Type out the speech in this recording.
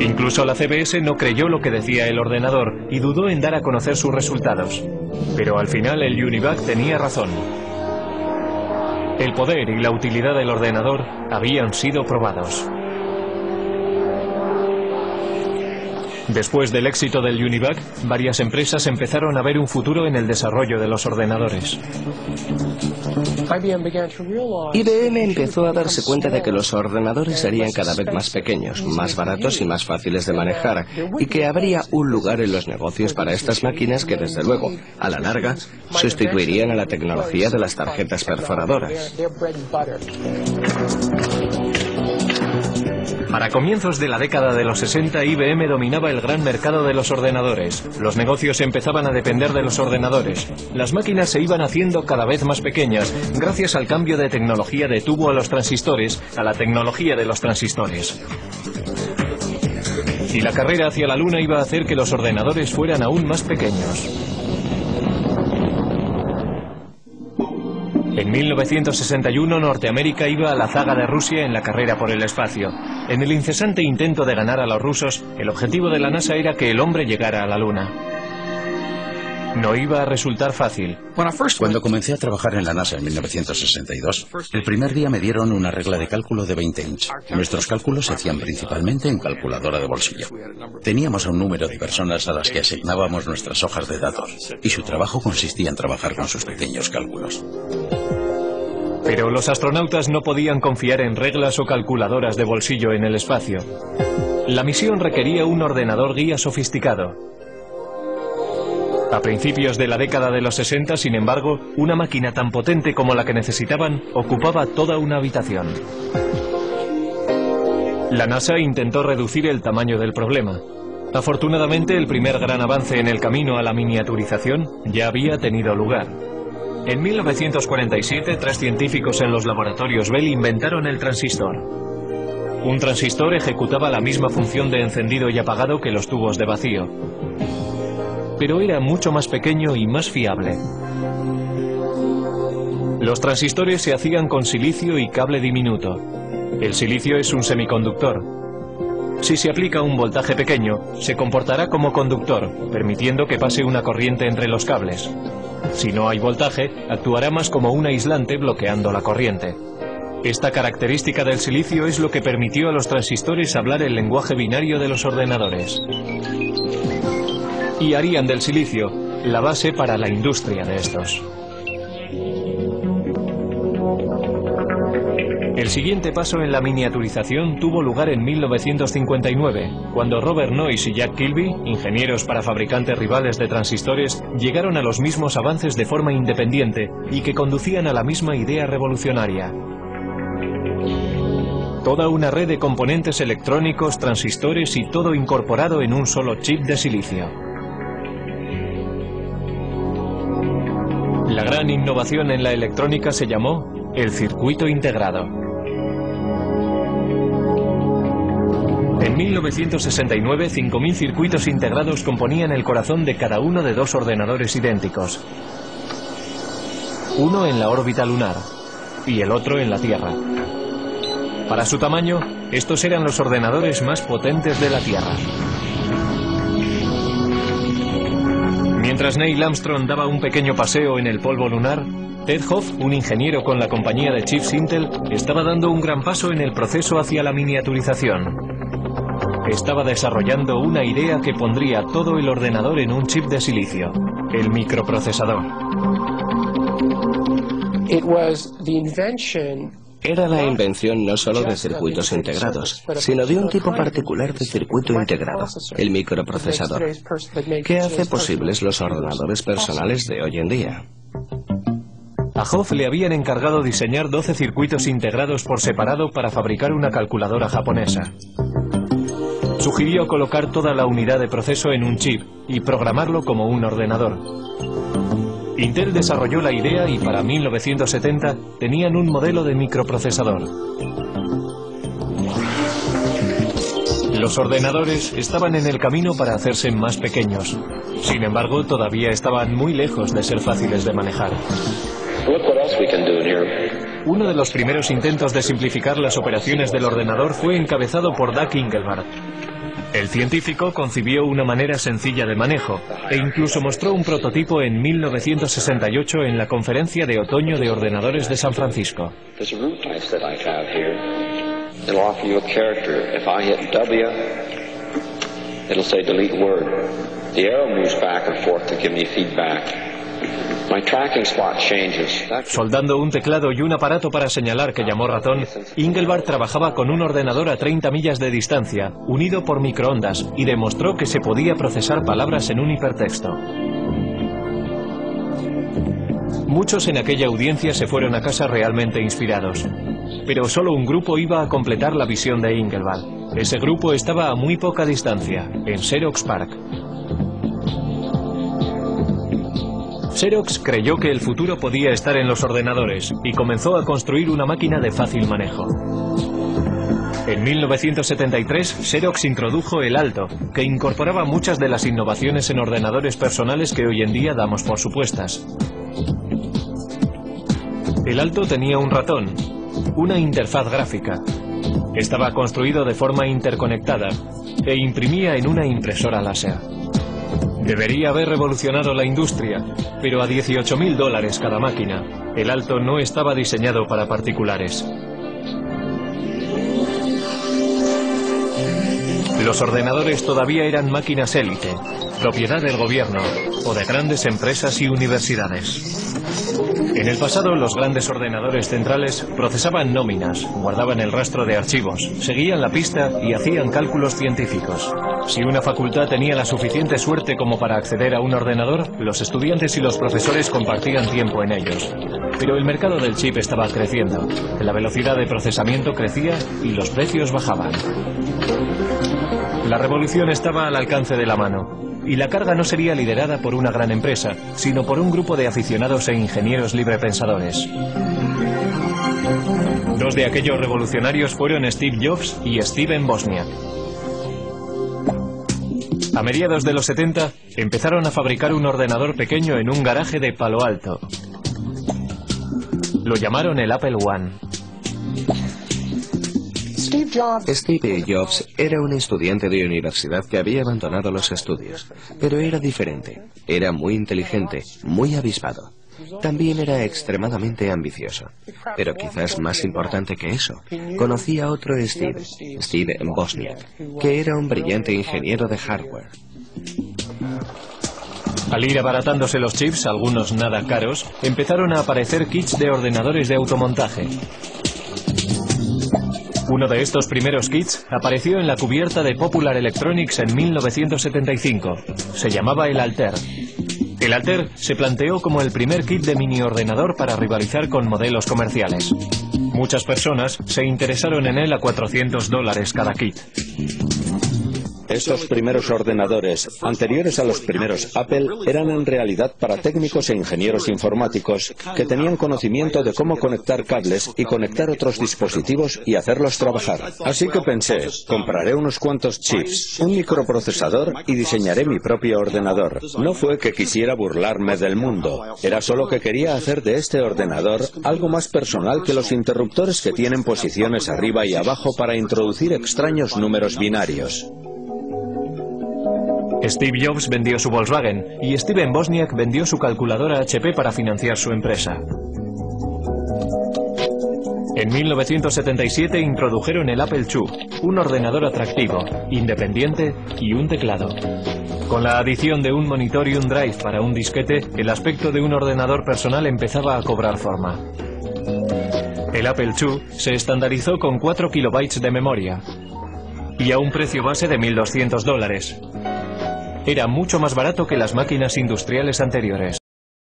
Incluso la CBS no creyó lo que decía el ordenador y dudó en dar a conocer sus resultados. Pero al final el UNIVAC tenía razón. El poder y la utilidad del ordenador habían sido probados. Después del éxito del UNIVAC, varias empresas empezaron a ver un futuro en el desarrollo de los ordenadores. IBM empezó a darse cuenta de que los ordenadores serían cada vez más pequeños, más baratos y más fáciles de manejar, y que habría un lugar en los negocios para estas máquinas que, desde luego, a la larga, sustituirían a la tecnología de las tarjetas perforadoras. Para comienzos de la década de los 60, IBM dominaba el gran mercado de los ordenadores. Los negocios empezaban a depender de los ordenadores. Las máquinas se iban haciendo cada vez más pequeñas, gracias al cambio de tecnología de tubo a los transistores, a la tecnología de los transistores. Y la carrera hacia la Luna iba a hacer que los ordenadores fueran aún más pequeños. En 1961, Norteamérica iba a la zaga de Rusia en la carrera por el espacio. En el incesante intento de ganar a los rusos, el objetivo de la NASA era que el hombre llegara a la Luna. No iba a resultar fácil. Cuando comencé a trabajar en la NASA en 1962, el primer día me dieron una regla de cálculo de 20 inch. Nuestros cálculos se hacían principalmente en calculadora de bolsillo. Teníamos a un número de personas a las que asignábamos nuestras hojas de datos, y su trabajo consistía en trabajar con sus pequeños cálculos. Pero los astronautas no podían confiar en reglas o calculadoras de bolsillo en el espacio. La misión requería un ordenador guía sofisticado. A principios de la década de los 60, sin embargo, una máquina tan potente como la que necesitaban ocupaba toda una habitación. La NASA intentó reducir el tamaño del problema. Afortunadamente, el primer gran avance en el camino a la miniaturización ya había tenido lugar. En 1947, 3 científicos en los laboratorios Bell inventaron el transistor. Un transistor ejecutaba la misma función de encendido y apagado que los tubos de vacío, pero era mucho más pequeño y más fiable. Los transistores se hacían con silicio y cable diminuto. El silicio es un semiconductor. Si se aplica un voltaje pequeño, se comportará como conductor, permitiendo que pase una corriente entre los cables. Si no hay voltaje, actuará más como un aislante bloqueando la corriente. Esta característica del silicio es lo que permitió a los transistores hablar el lenguaje binario de los ordenadores. Y harían del silicio la base para la industria de estos. El siguiente paso en la miniaturización tuvo lugar en 1959, cuando Robert Noyce y Jack Kilby, ingenieros para fabricantes rivales de transistores, llegaron a los mismos avances de forma independiente y que conducían a la misma idea revolucionaria. Toda una red de componentes electrónicos, transistores y todo incorporado en un solo chip de silicio. La gran innovación en la electrónica se llamó el circuito integrado. En 1969, 5.000 circuitos integrados componían el corazón de cada uno de 2 ordenadores idénticos. Uno en la órbita lunar y el otro en la Tierra. Para su tamaño, estos eran los ordenadores más potentes de la Tierra. Mientras Neil Armstrong daba un pequeño paseo en el polvo lunar, Ted Hoff, un ingeniero con la compañía de chips Intel, estaba dando un gran paso en el proceso hacia la miniaturización. Estaba desarrollando una idea que pondría todo el ordenador en un chip de silicio, el microprocesador. Era la invención no solo de circuitos integrados, sino de un tipo particular de circuito integrado, el microprocesador, que hace posibles los ordenadores personales de hoy en día. A Hoff le habían encargado diseñar 12 circuitos integrados por separado para fabricar una calculadora japonesa. Sugirió colocar toda la unidad de proceso en un chip y programarlo como un ordenador. Intel desarrolló la idea y para 1970 tenían un modelo de microprocesador. Los ordenadores estaban en el camino para hacerse más pequeños. Sin embargo, todavía estaban muy lejos de ser fáciles de manejar. Look what else we can do in here. Uno de los primeros intentos de simplificar las operaciones del ordenador fue encabezado por Doug Engelbart. El científico concibió una manera sencilla de manejo e incluso mostró un prototipo en 1968 en la Conferencia de Otoño de Ordenadores de San Francisco. Soldando un teclado y un aparato para señalar que llamó ratón, Engelbart trabajaba con un ordenador a 30 millas de distancia, unido por microondas, y demostró que se podía procesar palabras en un hipertexto. Muchos en aquella audiencia se fueron a casa realmente inspirados. Pero solo un grupo iba a completar la visión de Engelbart. Ese grupo estaba a muy poca distancia, en Xerox PARC. Xerox creyó que el futuro podía estar en los ordenadores y comenzó a construir una máquina de fácil manejo. En 1973, Xerox introdujo el Alto, que incorporaba muchas de las innovaciones en ordenadores personales que hoy en día damos por supuestas. El Alto tenía un ratón, una interfaz gráfica, estaba construido de forma interconectada e imprimía en una impresora láser. Debería haber revolucionado la industria, pero a $18.000 cada máquina. El Alto no estaba diseñado para particulares. Los ordenadores todavía eran máquinas élite, propiedad del gobierno o de grandes empresas y universidades. En el pasado, los grandes ordenadores centrales procesaban nóminas, guardaban el rastro de archivos, seguían la pista y hacían cálculos científicos. Si una facultad tenía la suficiente suerte como para acceder a un ordenador, los estudiantes y los profesores compartían tiempo en ellos. Pero el mercado del chip estaba creciendo, la velocidad de procesamiento crecía y los precios bajaban. La revolución estaba al alcance de la mano. Y la carga no sería liderada por una gran empresa, sino por un grupo de aficionados e ingenieros librepensadores. Dos de aquellos revolucionarios fueron Steve Jobs y Steven Wozniak. A mediados de los 70, empezaron a fabricar un ordenador pequeño en un garaje de Palo Alto. Lo llamaron el Apple I. Steve Jobs era un estudiante de universidad que había abandonado los estudios, pero era diferente. Era muy inteligente, muy avispado. También era extremadamente ambicioso. Pero quizás más importante que eso, conocía a otro Steve Wozniak, que era un brillante ingeniero de hardware. Al ir abaratándose los chips, algunos nada caros, empezaron a aparecer kits de ordenadores de automontaje. Uno de estos primeros kits apareció en la cubierta de Popular Electronics en 1975. Se llamaba el Altair. El Altair se planteó como el primer kit de mini ordenador para rivalizar con modelos comerciales. Muchas personas se interesaron en él a $400 cada kit. Estos primeros ordenadores, anteriores a los primeros Apple, eran en realidad para técnicos e ingenieros informáticos que tenían conocimiento de cómo conectar cables y conectar otros dispositivos y hacerlos trabajar. Así que pensé, compraré unos cuantos chips, un microprocesador y diseñaré mi propio ordenador. No fue que quisiera burlarme del mundo, era solo que quería hacer de este ordenador algo más personal que los interruptores que tienen posiciones arriba y abajo para introducir extraños números binarios. Steve Jobs vendió su Volkswagen y Steven Wozniak vendió su calculadora HP para financiar su empresa. En 1977 introdujeron el Apple II, un ordenador atractivo, independiente y un teclado. Con la adición de un monitor y un drive para un disquete, el aspecto de un ordenador personal empezaba a cobrar forma. El Apple II se estandarizó con 4 kilobytes de memoria y a un precio base de $1.200. Era mucho más barato que las máquinas industriales anteriores.